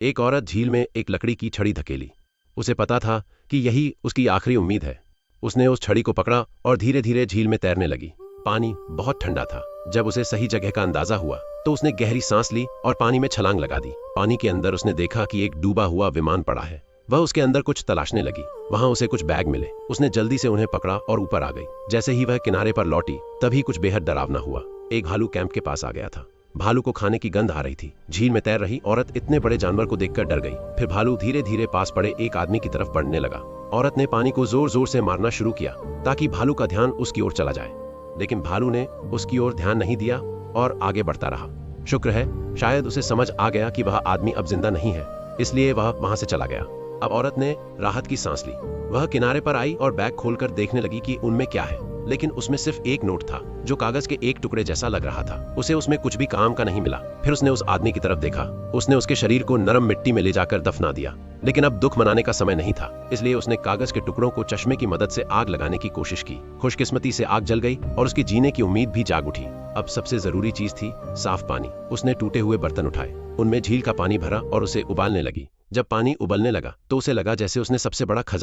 एक औरत झील में एक लकड़ी की छड़ी धकेली। उसे पता था कि यही उसकी आखिरी उम्मीद है। उसने उस छड़ी को पकड़ा और धीरे धीरे झील में तैरने लगी। पानी बहुत ठंडा था। जब उसे सही जगह का अंदाजा हुआ तो उसने गहरी सांस ली और पानी में छलांग लगा दी। पानी के अंदर उसने देखा कि एक डूबा हुआ विमान पड़ा है। वह उसके अंदर कुछ तलाशने लगी। वहां उसे कुछ बैग मिले। उसने जल्दी से उन्हें पकड़ा और ऊपर आ गई। जैसे ही वह किनारे पर लौटी तभी कुछ बेहद डरावना हुआ। एक भालू कैंप के पास आ गया था। भालू को खाने की गंध आ रही थी। झील में तैर रही औरत इतने बड़े जानवर को देखकर डर गई। फिर भालू धीरे धीरे पास पड़े एक आदमी की तरफ बढ़ने लगा। औरत ने पानी को जोर जोर से मारना शुरू किया ताकि भालू का ध्यान उसकी ओर चला जाए, लेकिन भालू ने उसकी ओर ध्यान नहीं दिया और आगे बढ़ता रहा। शुक्र है, शायद उसे समझ आ गया कि वह आदमी अब जिंदा नहीं है, इसलिए वह वहां से चला गया। अब औरत ने राहत की सांस ली। वह किनारे पर आई और बैग खोलकर देखने लगी कि उनमें क्या है, लेकिन उसमें सिर्फ एक नोट था जो कागज के एक टुकड़े जैसा लग रहा था। उसे उसमें कुछ भी काम का नहीं मिला। फिर उसने उस आदमी की तरफ देखा। उसने उसके शरीर को नरम मिट्टी में ले जाकर दफना दिया, लेकिन अब दुख मनाने का समय नहीं था, इसलिए उसने कागज के टुकड़ों को चश्मे की मदद से आग लगाने की कोशिश की। खुशकिस्मती से आग जल गई और उसकी जीने की उम्मीद भी जाग उठी। अब सबसे जरूरी चीज थी साफ पानी। उसने टूटे हुए बर्तन उठाए, उनमें झील का पानी भरा और उसे उबालने लगी। जब पानी उबलने लगा तो उसे लगा जैसे उसने सबसे बड़ा खजाना